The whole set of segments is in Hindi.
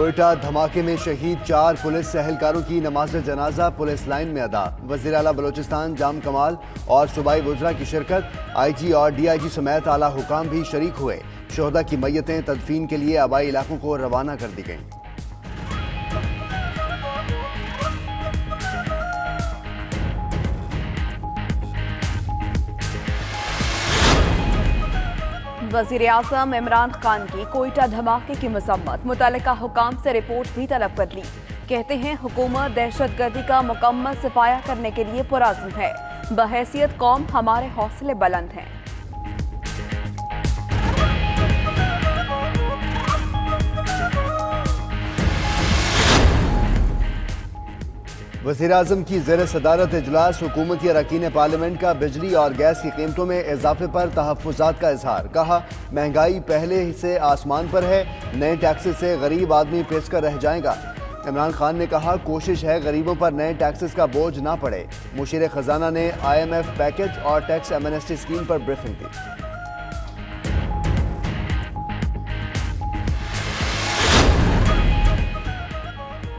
कोयटा धमाके में शहीद 4 पुलिस एहलकारों की नमाज जनाजा पुलिस लाइन में अदा। वज़ीर आला बलोचिस्तान जाम कमाल और सूबाई वज़रा की शिरकत। IG और DIG समेत आला हुकाम भी शरीक हुए। शोहदा की मैयतें तदफीन के लिए आबाई इलाकों को रवाना कर दी गईं। वज़ीर आज़म इमरान खान की कोयटा धमाके की मजम्मत, मुतल्लिका हुकाम से रिपोर्ट भी तलब कर ली। कहते हैं हुकूमत दहशतगर्दी का मुकम्मल सफाया करने के लिए पुरअज़्म है। बहैसियत कौम हमारे हौसले बुलंद हैं। वज़ीर आज़म की ज़ेर सदारत इजलास हुकूमती अरकान पार्लियामेंट का बिजली और गैस की कीमतों में इजाफे पर तहफ़्फ़ुज़ात का इजहार। कहा, महंगाई पहले से आसमान पर है, नए टैक्सेस से गरीब आदमी पिसकर रह जाएगा। इमरान खान ने कहा, कोशिश है गरीबों पर नए टैक्सेस का बोझ ना पड़े। मुशीर ख़जाना ने IMF पैकेज और टैक्स एमनेस्टी स्कीम पर ब्रीफिंग दी।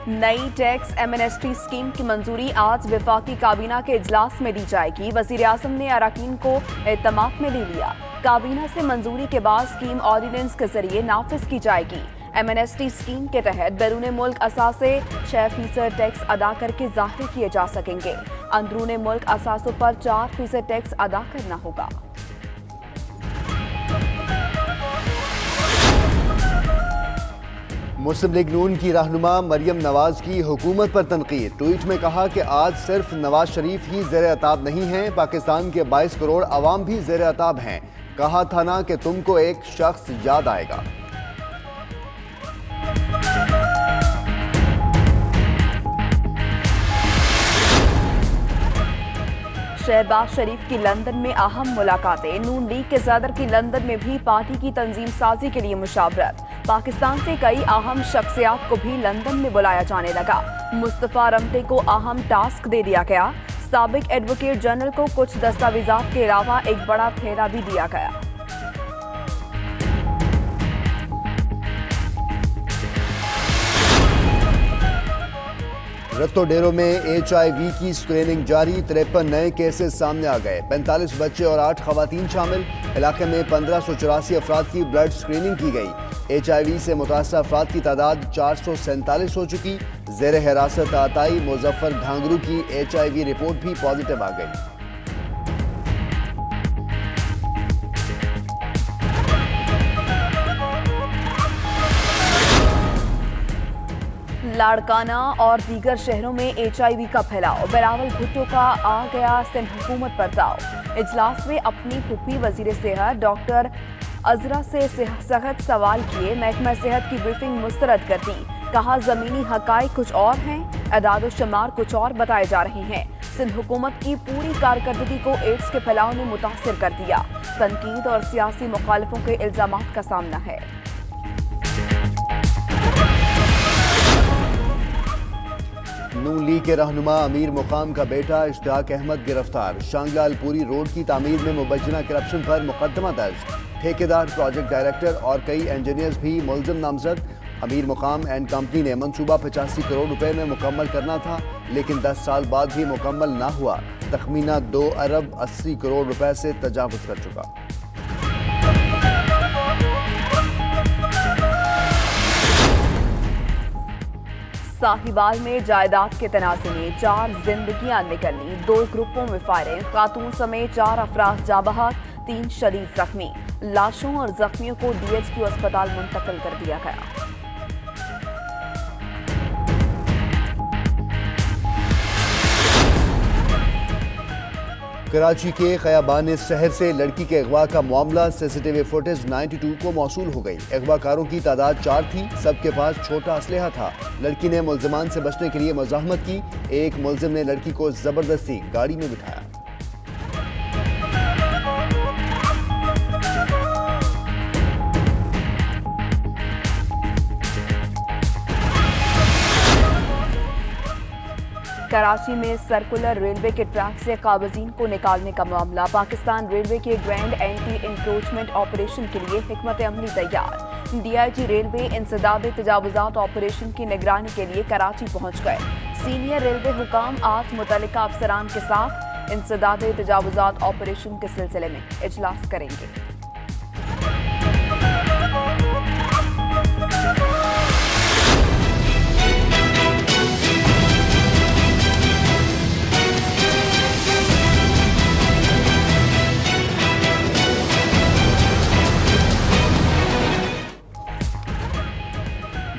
नई टैक्स एमनेस्टी स्कीम की मंजूरी आज वफाकी काबीना के इजलास में दी जाएगी। वज़ीर आज़म ने अरकान को एतमाद में ले लिया। काबीना से मंजूरी के बाद स्कीम ऑर्डिनेंस के जरिए नाफिज की जाएगी। एमनेस्टी स्कीम के तहत बैरून मुल्क असासे 6% टैक्स अदा करके ज़ाहिर किए जा सकेंगे। अंदरून मुल्क असासों पर 4% टैक्स अदा करना होगा। मुस्लिम लीग नून की रहनुमा मरियम नवाज की हुकूमत पर तनकीद। ट्वीट में कहा कि आज सिर्फ नवाज शरीफ ही ज़ेर अताब नहीं हैं, पाकिस्तान के 22 करोड़ अवाम भी ज़ेर अताब हैं। कहा था ना कि तुमको एक शख्स याद आएगा। शहबाज शरीफ की लंदन में अहम मुलाकातें। नून लीग के सदर की लंदन में भी पार्टी की तंजीम साजी के लिए मुशावरत। पाकिस्तान से कई अहम शख्सियात को भी लंदन में बुलाया जाने लगा। मुस्तफा रमटे को अहम टास्क दे दिया गया। साबिक एडवोकेट जनरल को कुछ दस्तावेजात के अलावा एक बड़ा फेरा भी दिया गया। रत्तो डेरो में HIV की स्क्रीनिंग जारी। 53 नए केसेस सामने आ गए। 45 बच्चे और 8 खवातीन शामिल। इलाके में 1584 अफराद की ब्लड स्क्रीनिंग की गई। HIV से मुतासर अफराद की तादाद 447 हो चुकी। जेर हिरासत आताई मुजफ्फर घांगरू की HIV रिपोर्ट भी पॉजिटिव आ गई। लाड़काना और दीगर शहरों में HIV का फैलाव। बिलावल भुट्टो का आ गया सिंध हुकूमत पर दाव। इजलास में अपनी फूफी वजीर सेहत डॉक्टर अजरा से सख्त सवाल किए। महकमा सेहत की ब्रीफिंग मुस्तरद कर दी। कहा, जमीनी हकाइक कुछ और हैं, अदाद शुमार कुछ और बताए जा रहे हैं। सिंध हुकूमत की पूरी कारकर्दगी को एड्स के फैलाव ने मुतासिर कर दिया। तनकीद और सियासी मुखालिफों के इल्जामात का सामना है। नून लीग के रहनुमा अमीर मुकाम का बेटा इश्तियाक अहमद गिरफ्तार। शांगलाल पूरी रोड की तामीर में मुबज्जना करप्शन पर मुकदमा दर्ज। ठेकेदार, प्रोजेक्ट डायरेक्टर और कई इंजीनियर्स भी मुलजिम नामजद। अमीर मुकाम एंड कंपनी ने मंसूबा 85 करोड़ रुपए में मुकम्मल करना था, लेकिन 10 साल बाद भी मुकम्मल ना हुआ। तखमीना 2 अरब 80 करोड़ रुपए से तजावुज कर चुका। साहिवाल में जायदाद के तनाज़े में 4 जिंदगियां निकलनी। 2 ग्रुपों में फायरिंग। खातून समेत 4 अफराद जाँ बहक, 3 शदीद जख्मी। लाशों और जख्मियों को DHQ अस्पताल मुंतकिल कर दिया गया। कराची के खयाबान शहर से लड़की के अगवा का मामला। CCTV फुटेज 92 को मौसूल हो गई। अगवाकारों की तादाद 4 थी। सबके पास छोटा असलहा था। लड़की ने मुल्जिमान से बचने के लिए मुजाहमत की। एक मुल्जिम ने लड़की को जबरदस्ती गाड़ी में बिठाया। कराची में सर्कुलर रेलवे के ट्रैक से काबजीन को निकालने का मामला। पाकिस्तान रेलवे के ग्रैंड एंटी इंक्रोचमेंट ऑपरेशन के लिए हिकमत अमली तैयार। डीआईजी रेलवे इंसदाद तजावुजात ऑपरेशन की निगरानी के लिए कराची पहुंच गए। सीनियर रेलवे हुकाम आज मुतल्लिका अफसरान के साथ इंसदाद तजावुजात ऑपरेशन के सिलसिले में इजलास करेंगे।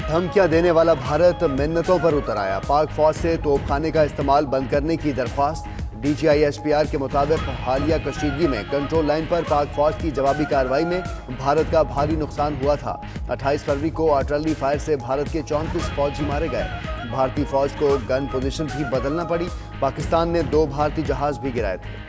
धमकियां देने वाला भारत मिन्नतों पर उतर आया। पाक फौज से तोपखाने का इस्तेमाल बंद करने की दरख्वास्त। DGI-SPR के मुताबिक हालिया कशीदगी में कंट्रोल लाइन पर पाक फौज की जवाबी कार्रवाई में भारत का भारी नुकसान हुआ था। 28 फरवरी को आर्टिलरी फायर से भारत के 34 फौजी मारे गए। भारतीय फौज को गन पोजीशन भी बदलना पड़ी। पाकिस्तान ने 2 भारतीय जहाज भी गिराए थे।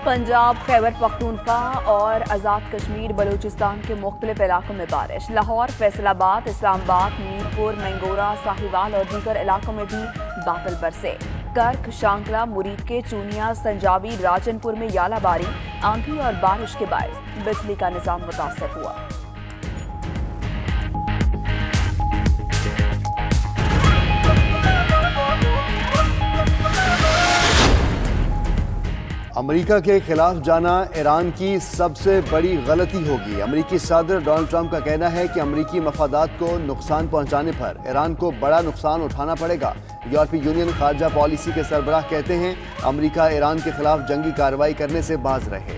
पंजाब, खैबर पख्तूनख्वा और आज़ाद कश्मीर बलूचिस्तान के मुख्तलिफ इलाकों में बारिश। लाहौर, फैसलाबाद, इस्लामाबाद, मीरपुर, मैंगोरा, साहिवाल और दीगर इलाकों में भी बादल बरसे। कर्क, शांकला, मुरीद के चूनिया, संजाबी, राजनपुर में यालाबारी, आंधी और बारिश के बायस बिजली का निजाम मुतासर हुआ। अमेरिका के खिलाफ जाना ईरान की सबसे बड़ी गलती होगी। अमेरिकी सदर डोनाल्ड ट्रंप का कहना है कि अमेरिकी मफादात को नुकसान पहुंचाने पर ईरान को बड़ा नुकसान उठाना पड़ेगा। यूरोपीय यूनियन खारजा पॉलिसी के सरबराह कहते हैं अमेरिका ईरान के खिलाफ जंगी कार्रवाई करने से बाज रहे।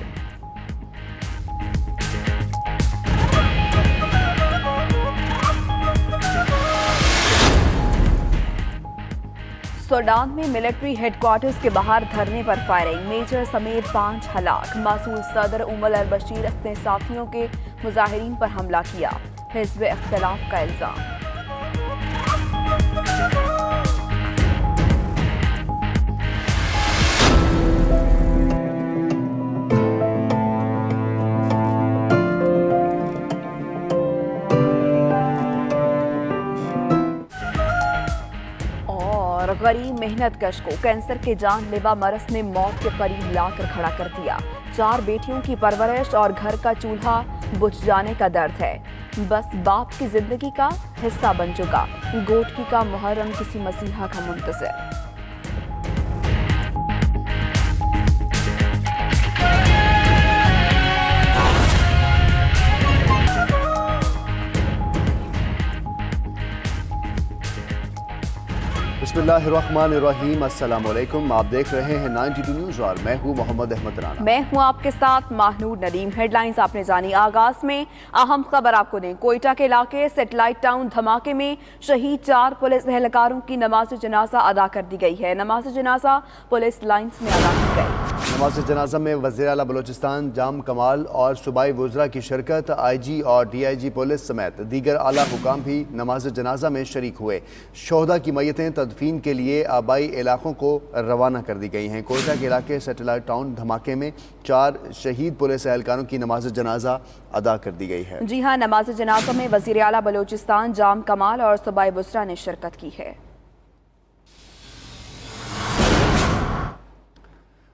सूडान में मिलिट्री हेडक्वार्टर्स के बाहर धरने पर फायरिंग, मेजर समेत 5 हलाक। मासूल सदर उमर अल बशीर अपने साथियों के मुजाहिरीन पर हमला किया, हिज़्ब इख्तिलाफ का इल्जाम। गरीब मेहनत कश को कैंसर के जानलेवा मरज ने मौत के करीब लाकर खड़ा कर दिया। 4 बेटियों की परवरिश और घर का चूल्हा बुझ जाने का दर्द है। बस बाप की जिंदगी का हिस्सा बन चुका गोटकी का मुहर्रम किसी मसीहा का मुंतज़िर। बिस्मिल्लाहिर्रहमानिर्रहीम, अस्सलाम वालेकुम। आप देख रहे हैं 92 न्यूज़ और मैं हूं मोहम्मद अहमद राना। मैं हूं आपके साथ महनूर नदीम। हेडलाइंस आपने जानी। आगाज में अहम खबर आपको दें। कोयटा के इलाके सेटेलाइट टाउन धमाके में शहीद 4 पुलिस एहलकारों की नमाज जनाजा अदा कर दी गई है। नमाज जनाजा पुलिस लाइन्स में अदा की गई। नमाज जनाजा में वज़ीर आला बलूचिस्तान जाम कमाल और सूबाई वज़रा की शिरकत। IG और DIG पुलिस समेत दीगर आला हुकाम भी नमाज जनाजा में शरीक हुए। शोहदा की मैयतें तदफीन के लिए आबाई इलाकों को रवाना कर दी गई हैं। कोयटा के इलाके सेटेलाइट टाउन धमाके में 4 शहीद पुलिस एहलकारों की नमाज जनाजा अदा कर दी गई है। जी हाँ, नमाज जनाजा में वज़ीर आला बलूचिस्तान जाम कमाल और सूबाई वज़रा ने शिरकत की है।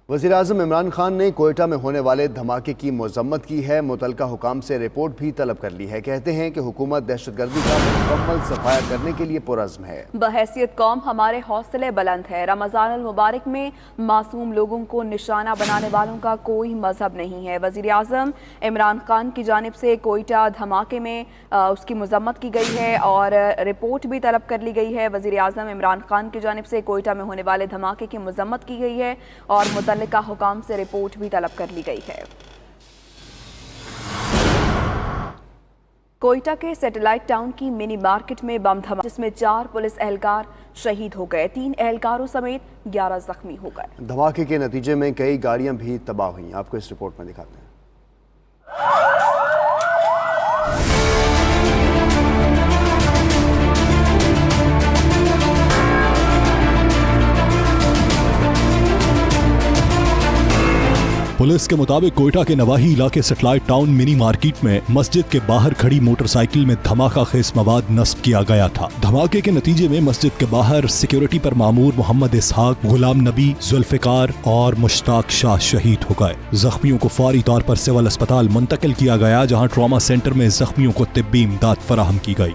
वज़ीर आज़म इमरान खान ने कोयटा में होने वाले धमाके की मज़म्मत की है। मुतल्लिका हुकाम से रिपोर्ट भी तलब कर ली है। कहते हैं कि हुकूमत दहशतगर्दी का मुकम्मल सफाया करने के लिए पुरज़्म है। बहैसियत कौम हमारे हौसले बुलंद है। रमज़ान अल मुबारक में मासूम लोगों को निशाना बनाने वालों का कोई मजहब नहीं है। वज़ीर आज़म इमरान खान की जानिब से कोयटा धमाके में उसकी मज़म्मत की गई है और रिपोर्ट भी तलब कर ली गई है। वज़ीर आज़म इमरान खान की जानिब से कोयटा में होने वाले धमाके की मज़म्मत की गई है और मुतल्लिका हुकाम से रिपोर्ट भी तलब कर ली गई है। कोयटा के सैटेलाइट टाउन की मिनी मार्केट में बम धमाका, जिसमें 4 पुलिस एहलकार शहीद हो गए, 3 एहलकारों समेत 11 जख्मी हो गए। धमाके के नतीजे में कई गाड़ियां भी तबाह हुई। आपको इस रिपोर्ट में दिखाते हैं। पुलिस के मुताबिक कोयटा के नवाही इलाके सेटेलाइट टाउन मिनी मार्केट में मस्जिद के बाहर खड़ी मोटरसाइकिल में धमाका खेज मवाद नस्ब किया गया था। धमाके के नतीजे में मस्जिद के बाहर सिक्योरिटी पर मामूर मोहम्मद इसहाक, गुलाम नबी, जुल्फिकार और मुश्ताक शाह शहीद हो गए। जख्मियों को फौरी तौर पर सिविल अस्पताल मुंतकिल किया गया, जहां ट्रॉमा सेंटर में जख्मियों को तिब्बी इमदाद फराहम की गई।